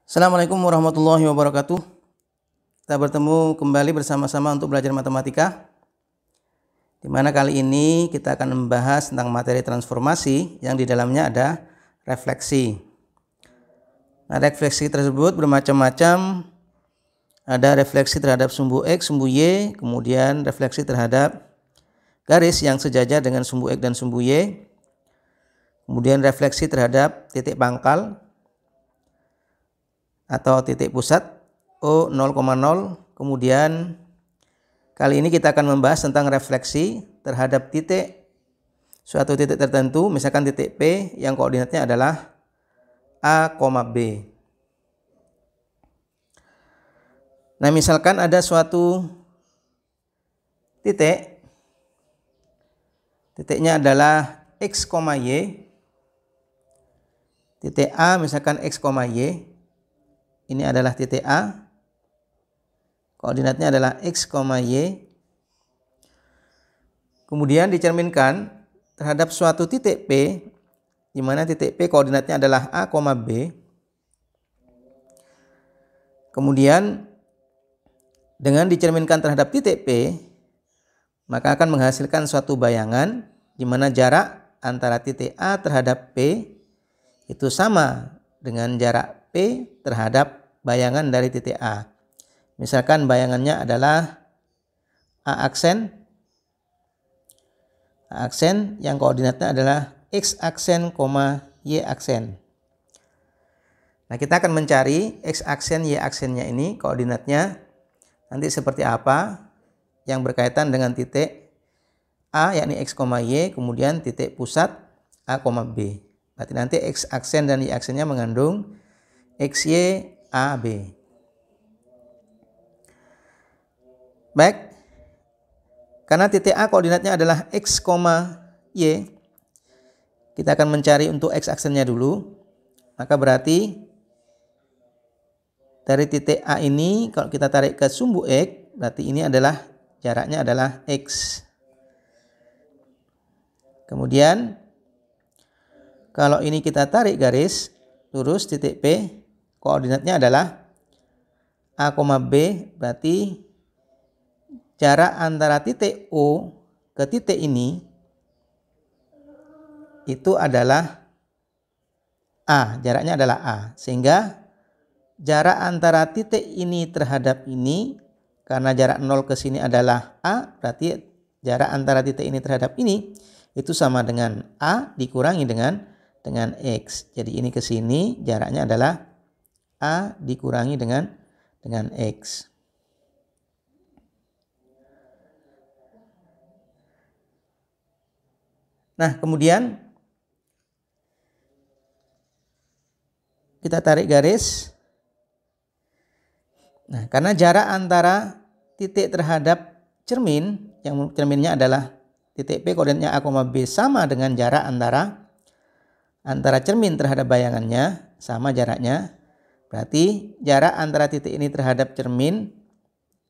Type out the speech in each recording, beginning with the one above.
Assalamualaikum warahmatullahi wabarakatuh. Kita bertemu kembali bersama-sama untuk belajar matematika, di mana kali ini kita akan membahas tentang materi transformasi yang di dalamnya ada refleksi. Nah, refleksi tersebut bermacam-macam. Ada refleksi terhadap sumbu X, sumbu Y, kemudian refleksi terhadap garis yang sejajar dengan sumbu X dan sumbu Y, kemudian refleksi terhadap titik pangkal atau titik pusat O 0,0. Kemudian kali ini kita akan membahas tentang refleksi terhadap suatu titik tertentu, misalkan titik P yang koordinatnya adalah A, B. Nah, misalkan ada suatu titiknya adalah X, Y. Titik A misalkan X, Y. Ini adalah titik A, koordinatnya adalah X, Y. Kemudian dicerminkan terhadap suatu titik P, di mana titik P koordinatnya adalah A, B. Kemudian dengan dicerminkan terhadap titik P, maka akan menghasilkan suatu bayangan di mana jarak antara titik A terhadap P itu sama dengan jarak P terhadap bayangan dari titik A. Misalkan bayangannya adalah A aksen yang koordinatnya adalah X aksen, Y aksen. Nah, kita akan mencari X aksen, Y aksennya ini koordinatnya nanti seperti apa yang berkaitan dengan titik A yakni X, Y, kemudian titik pusat A, B. Berarti nanti X aksen dan Y aksennya mengandung XY, AB. Baik, karena titik A koordinatnya adalah X, Y, kita akan mencari untuk X aksennya dulu. Maka berarti dari titik A ini kalau kita tarik ke sumbu X, berarti ini adalah jaraknya adalah X. Kemudian kalau ini kita tarik garis lurus titik P, koordinatnya adalah A, B, berarti jarak antara titik O ke titik ini itu adalah A, jaraknya adalah A. Sehingga jarak antara titik ini terhadap ini, karena jarak 0 ke sini adalah A, berarti jarak antara titik ini terhadap ini itu sama dengan A dikurangi dengan X. Jadi ini ke sini jaraknya adalah A dikurangi dengan X. Nah, kemudian kita tarik garis. Nah, karena jarak antara titik terhadap cermin, yang cerminnya adalah titik P koordinatnya A, B sama dengan jarak antara cermin terhadap bayangannya, sama jaraknya. Berarti jarak antara titik ini terhadap cermin,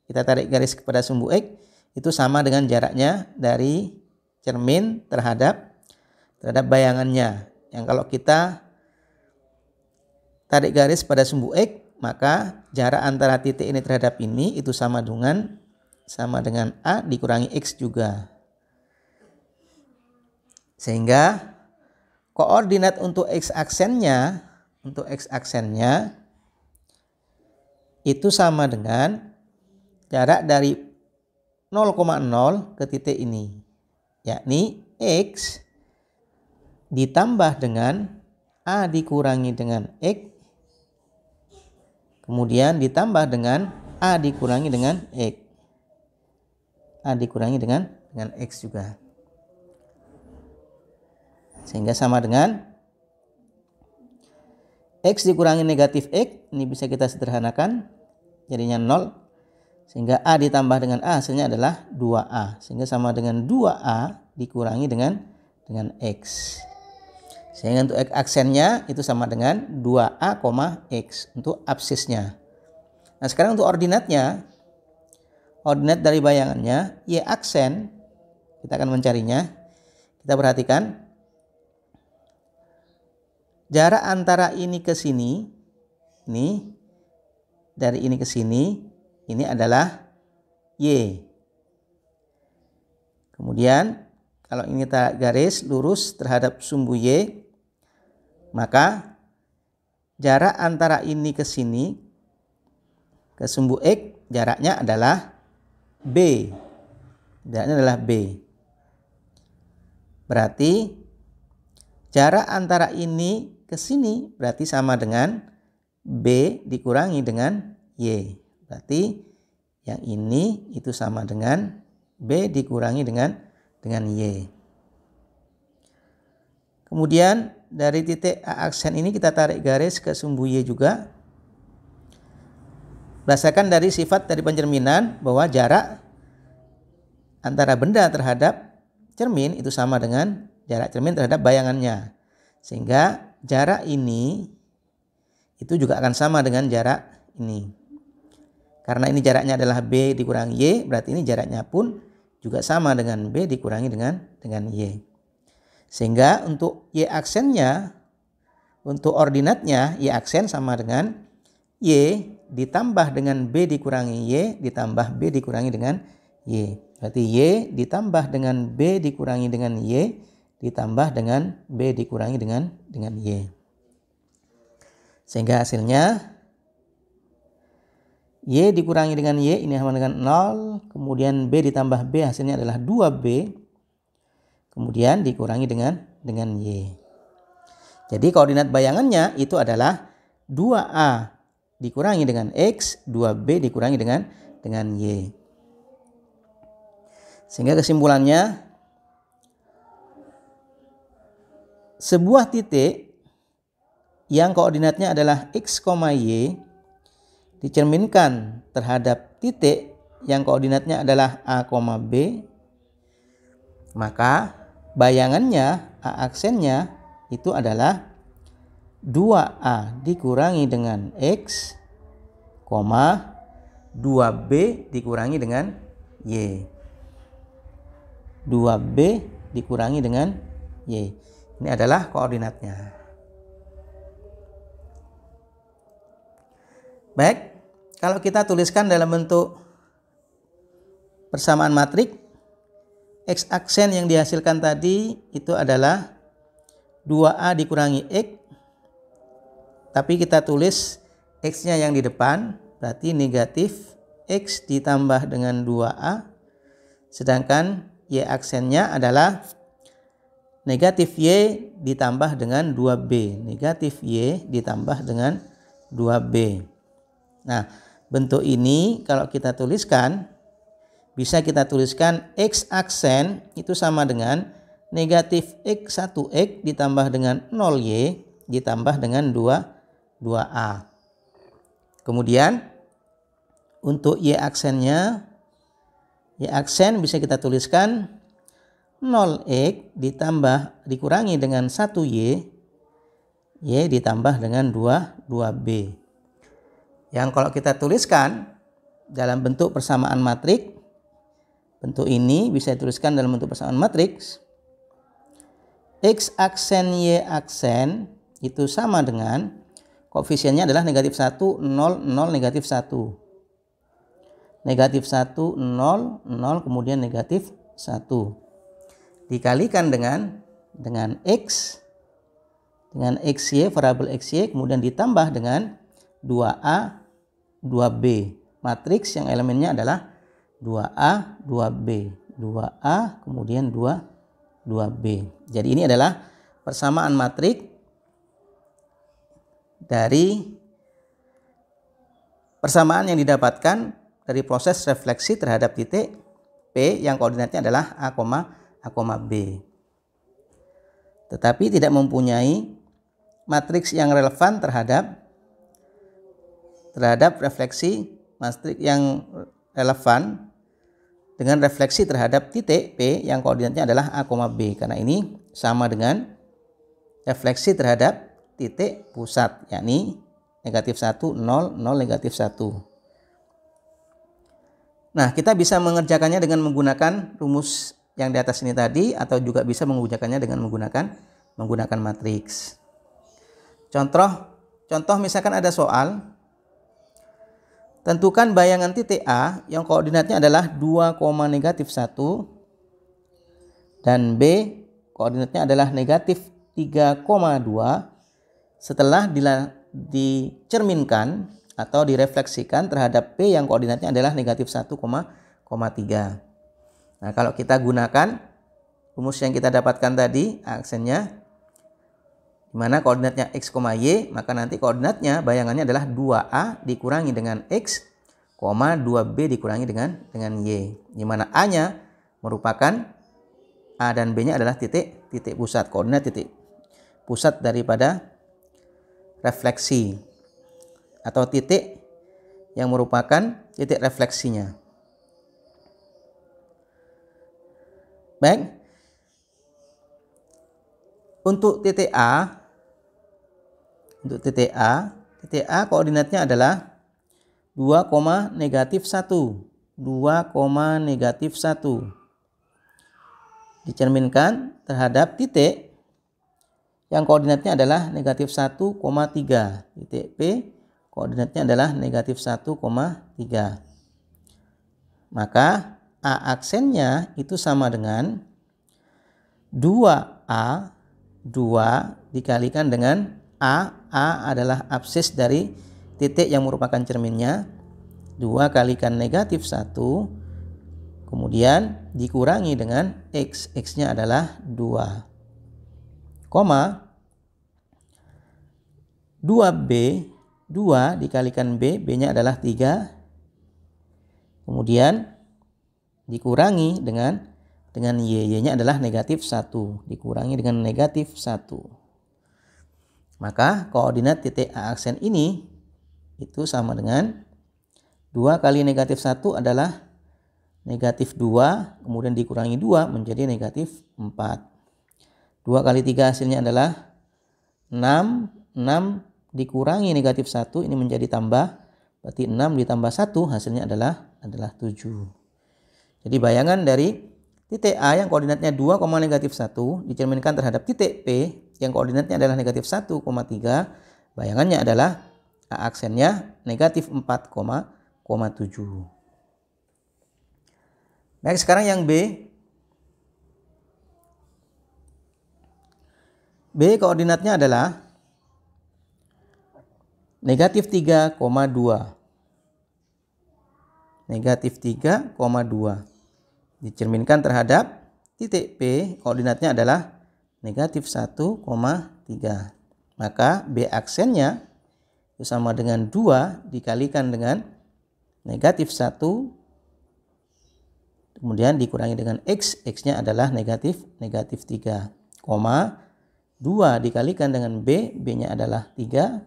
kita tarik garis kepada sumbu X, itu sama dengan jaraknya dari cermin terhadap bayangannya. Yang kalau kita tarik garis pada sumbu X, maka jarak antara titik ini terhadap ini itu sama dengan A dikurangi X juga. Sehingga koordinat untuk X aksennya itu sama dengan jarak dari 0,0 ke titik ini, yakni X ditambah dengan A dikurangi dengan X, kemudian ditambah dengan A dikurangi dengan X. A dikurangi dengan X juga. Sehingga sama dengan X dikurangi negatif X, ini bisa kita sederhanakan, jadinya 0. Sehingga A ditambah dengan A hasilnya adalah 2A. Sehingga sama dengan 2A dikurangi dengan X. Sehingga untuk X aksennya itu sama dengan 2A, X untuk absisnya. Nah, sekarang untuk ordinatnya, ordinat dari bayangannya, Y aksen, kita akan mencarinya. Kita perhatikan jarak antara ini ke sini ini dari ini ke sini, ini adalah Y. Kemudian kalau ini kita garis lurus terhadap sumbu Y, maka jarak antara ini ke sini, ke sumbu X, jaraknya adalah B. Jaraknya adalah B. Berarti jarak antara ini ke sini berarti sama dengan B dikurangi dengan Y. Berarti yang ini itu sama dengan B dikurangi dengan Y. Kemudian dari titik A aksen ini kita tarik garis ke sumbu Y juga. Berdasarkan dari sifat dari pencerminan bahwa jarak antara benda terhadap cermin itu sama dengan jarak cermin terhadap bayangannya. Sehingga jarak ini itu juga akan sama dengan jarak ini. Karena ini jaraknya adalah B dikurangi Y, berarti ini jaraknya pun juga sama dengan B dikurangi dengan Y. Sehingga untuk Y aksennya, untuk ordinatnya Y aksen sama dengan Y ditambah dengan B dikurangi Y ditambah B dikurangi dengan Y. Berarti Y ditambah dengan B dikurangi dengan Y ditambah dengan B dikurangi dengan Y. Sehingga hasilnya Y dikurangi dengan Y ini sama dengan 0. Kemudian B ditambah B hasilnya adalah 2B. Kemudian dikurangi dengan Y. Jadi koordinat bayangannya itu adalah 2A dikurangi dengan X, 2B dikurangi dengan Y. Sehingga kesimpulannya, sebuah titik yang koordinatnya adalah X, Y dicerminkan terhadap titik yang koordinatnya adalah A, B, maka bayangannya A aksennya itu adalah 2A dikurangi dengan X, 2B dikurangi dengan Y. 2B dikurangi dengan Y. Ini adalah koordinatnya. Baik, kalau kita tuliskan dalam bentuk persamaan matrik, X aksen yang dihasilkan tadi itu adalah 2A dikurangi X, tapi kita tulis X-nya yang di depan, berarti negatif X ditambah dengan 2A, sedangkan Y aksennya adalah negatif Y ditambah dengan 2B. Negatif Y ditambah dengan 2B. Nah, bentuk ini kalau kita tuliskan, bisa kita tuliskan X aksen itu sama dengan negatif X1X ditambah dengan 0Y ditambah dengan 2A. Kemudian untuk Y aksennya, Y aksen bisa kita tuliskan 0X dikurangi dengan 1Y, Y ditambah dengan 2B. Yang kalau kita tuliskan dalam bentuk persamaan matrik, bentuk ini bisa dituliskan dalam bentuk persamaan matriks. X aksen Y aksen itu sama dengan koefisiennya adalah negatif 1, 0, 0, negatif 1. Negatif 1, 0, 0, kemudian negatif 1. Dikalikan dengan X, dengan XY, variabel XY, kemudian ditambah dengan 2A, 2B. Matriks yang elemennya adalah 2A, 2B. 2A, kemudian 2B. Jadi ini adalah persamaan matrik dari persamaan yang didapatkan dari proses refleksi terhadap titik P yang koordinatnya adalah A, B. Tetapi tidak mempunyai matriks yang relevan terhadap refleksi matrik yang relevan dengan refleksi terhadap titik P yang koordinatnya adalah A, B. Karena ini sama dengan refleksi terhadap titik pusat, yakni negatif 1, 0, 0, negatif 1. Nah, kita bisa mengerjakannya dengan menggunakan rumus yang di atas ini tadi, atau juga bisa mengerjakannya dengan menggunakan matriks. Contoh contoh misalkan ada soal, tentukan bayangan titik A yang koordinatnya adalah 2, -1 dan B koordinatnya adalah -3,2 setelah dicerminkan atau direfleksikan terhadap P yang koordinatnya adalah -1,3. Nah, kalau kita gunakan rumus yang kita dapatkan tadi, aksennya di mana koordinatnya x, y, maka nanti koordinatnya bayangannya adalah 2a dikurangi dengan x, 2b dikurangi dengan y. Di mana a-nya merupakan a dan b-nya adalah titik pusat, koordinat titik pusat daripada refleksi atau titik yang merupakan titik refleksinya. Baik. Untuk titik A, titik A koordinatnya adalah 2, -1. Dicerminkan terhadap titik yang koordinatnya adalah -1,3. Titik P koordinatnya adalah -1,3. Maka A aksennya itu sama dengan 2A, 2 dikalikan dengan A adalah absis dari titik yang merupakan cerminnya, 2 kalikan -1, kemudian dikurangi dengan X, X-nya adalah 2, 2B, 2 dikalikan B, B-nya adalah 3, kemudian dikurangi dengan Y-nya adalah -1, dikurangi dengan -1. Maka koordinat titik A aksen ini itu sama dengan 2 kali -1 adalah -2, kemudian dikurangi 2 menjadi -4. 2 kali 3 hasilnya adalah 6, 6 dikurangi -1 ini menjadi tambah, berarti 6 ditambah 1 hasilnya adalah 7. Jadi bayangan dari titik A yang koordinatnya 2, -1 dicerminkan terhadap titik P yang koordinatnya adalah -1,3. Bayangannya adalah A aksennya -4,7. Baik, sekarang yang B. B koordinatnya adalah -3,2. -3,2. Dicerminkan terhadap titik P koordinatnya adalah -1,3. Maka B aksennya itu sama dengan 2 dikalikan dengan -1, kemudian dikurangi dengan X, X-nya adalah -3, 2 dikalikan dengan B, B-nya adalah 3,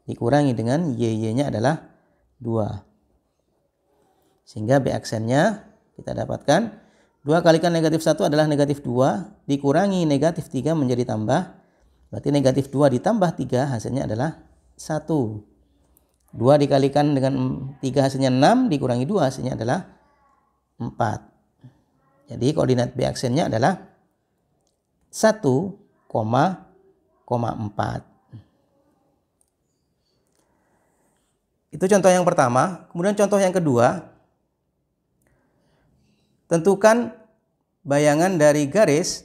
dikurangi dengan Y-nya adalah 2. Sehingga B aksennya kita dapatkan 2 kalikan -1 adalah -2, dikurangi -3 menjadi tambah, berarti -2 ditambah 3 hasilnya adalah 1. 2 dikalikan dengan 3 hasilnya 6, dikurangi 2 hasilnya adalah 4. Jadi koordinat B aksennya adalah 1,4. Itu contoh yang pertama. Kemudian contoh yang kedua, tentukan bayangan dari garis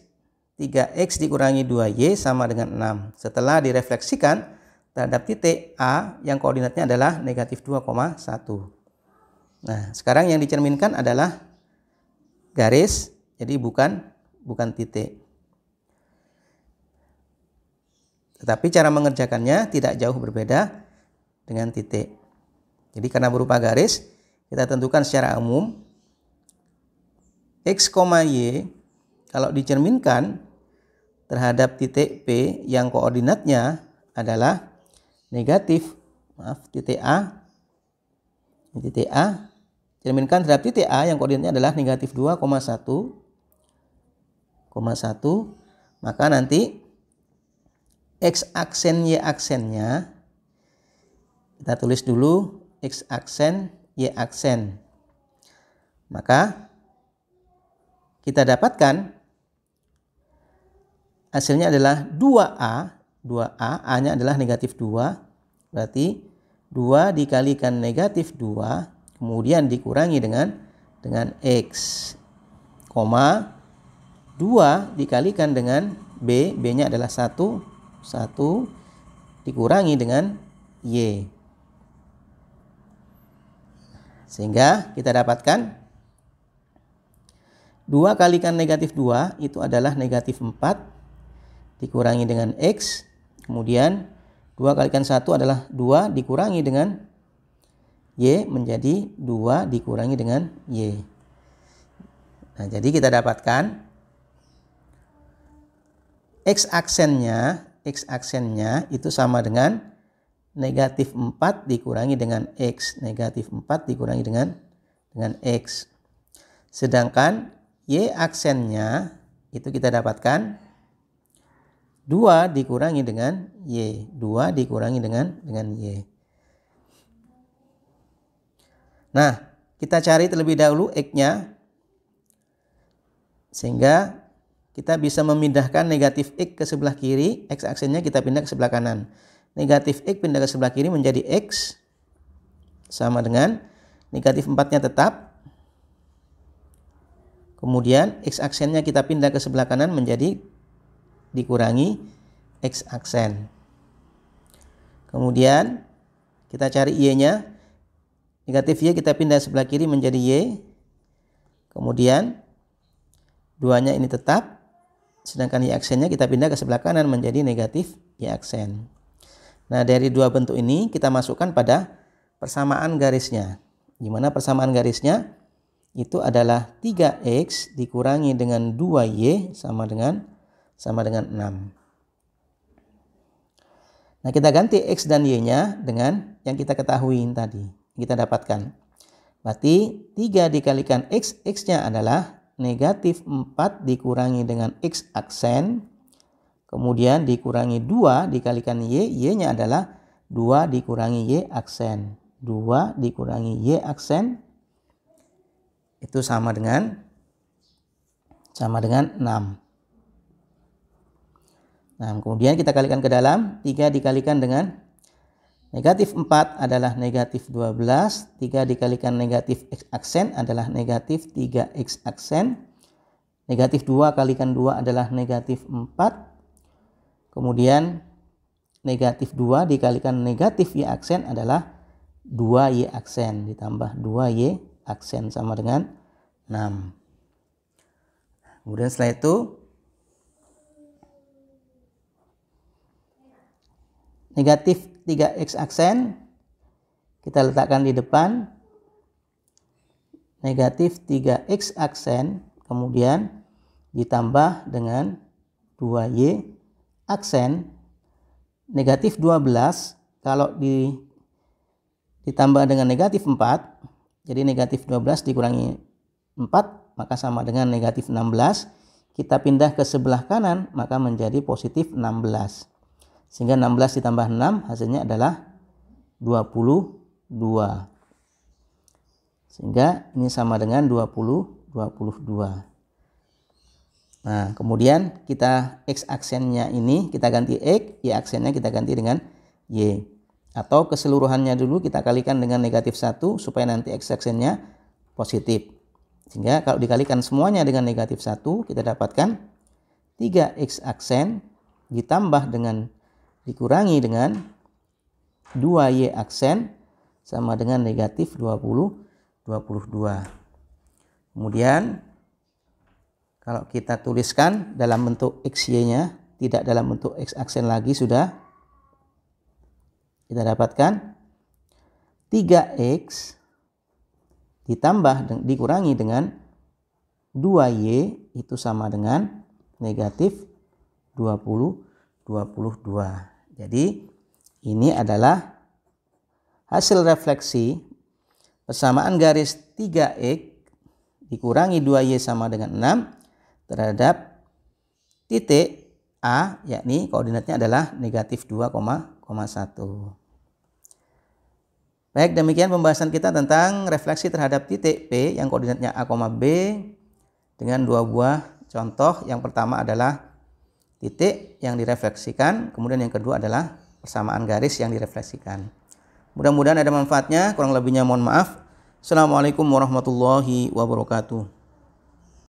3x dikurangi 2y sama dengan 6 setelah direfleksikan terhadap titik A yang koordinatnya adalah -2,1. Nah, sekarang yang dicerminkan adalah garis, jadi bukan titik. Tetapi cara mengerjakannya tidak jauh berbeda dengan titik. Jadi karena berupa garis, kita tentukan secara umum X, Y kalau dicerminkan terhadap titik P yang koordinatnya adalah titik A, cerminkan terhadap titik A yang koordinatnya adalah -2,1, maka nanti X aksen Y aksennya kita tulis dulu X aksen Y aksen. Maka kita dapatkan hasilnya adalah 2A 2A, A-nya adalah negatif 2. Berarti 2 dikalikan negatif 2, kemudian dikurangi dengan X, 2 dikalikan dengan B, B-nya adalah 1, 1 dikurangi dengan Y. Sehingga kita dapatkan 2 kalikan negatif 2 itu adalah negatif 4 dikurangi dengan X. Kemudian 2 kalikan 1 adalah 2 dikurangi dengan Y menjadi 2 dikurangi dengan Y. Nah, jadi kita dapatkan X aksennya itu sama dengan negatif 4 dikurangi dengan X. Negatif 4 dikurangi dengan X. Sedangkan Y aksennya itu kita dapatkan 2 dikurangi dengan Y. 2 dikurangi dengan Y. Nah, kita cari terlebih dahulu X-nya. Sehingga kita bisa memindahkan negatif X ke sebelah kiri. X aksennya kita pindah ke sebelah kanan. Negatif X pindah ke sebelah kiri menjadi X. Sama dengan negatif 4-nya tetap. Kemudian X aksennya kita pindah ke sebelah kanan menjadi dikurangi X aksen. Kemudian kita cari Y-nya. Negatif Y kita pindah sebelah kiri menjadi Y. Kemudian 2-nya ini tetap. Sedangkan Y aksennya kita pindah ke sebelah kanan menjadi negatif Y aksen. Nah, dari dua bentuk ini kita masukkan pada persamaan garisnya. Di mana persamaan garisnya itu adalah 3X dikurangi dengan 2Y sama dengan 6. Nah, kita ganti X dan Y-nya dengan yang kita ketahui tadi, kita dapatkan. Berarti 3 dikalikan X, X-nya adalah negatif 4 dikurangi dengan X aksen. Kemudian dikurangi 2 dikalikan Y, Y-nya adalah 2 dikurangi Y aksen. 2 dikurangi Y aksen itu sama dengan 6. Nah, kemudian kita kalikan ke dalam. 3 dikalikan dengan negatif 4 adalah negatif 12. 3 dikalikan negatif X aksen adalah negatif 3X aksen. Negatif 2 kalikan 2 adalah negatif 4. Kemudian negatif 2 dikalikan negatif Y aksen adalah 2Y aksen. Ditambah 2Y aksen sama dengan 6. Kemudian setelah itu negatif 3X aksen kita letakkan di depan. Negatif 3X aksen kemudian ditambah dengan 2Y aksen. Negatif 12 kalau ditambah dengan negatif 4, jadi negatif 12 dikurangi 4 maka sama dengan negatif 16. Kita pindah ke sebelah kanan maka menjadi positif 16. Sehingga 16 ditambah 6 hasilnya adalah 22. Sehingga ini sama dengan 22. Nah, kemudian kita X aksennya ini kita ganti X, Y aksennya kita ganti dengan Y. Atau keseluruhannya dulu kita kalikan dengan negatif 1 supaya nanti X aksennya positif. Sehingga kalau dikalikan semuanya dengan negatif 1 kita dapatkan 3X aksen ditambah dengan dikurangi dengan 2Y aksen sama dengan negatif 22. Kemudian kalau kita tuliskan dalam bentuk XY-nya, tidak dalam bentuk X aksen lagi sudah, kita dapatkan 3X ditambah dikurangi dengan 2Y itu sama dengan negatif 22. Jadi ini adalah hasil refleksi persamaan garis 3X dikurangi 2Y sama dengan 6 terhadap titik A, yakni koordinatnya adalah negatif 2,1. Baik, demikian pembahasan kita tentang refleksi terhadap titik P yang koordinatnya A, B dengan dua buah contoh. Yang pertama adalah titik yang direfleksikan, kemudian yang kedua adalah persamaan garis yang direfleksikan. Mudah-mudahan ada manfaatnya, kurang lebihnya mohon maaf. Assalamualaikum warahmatullahi wabarakatuh.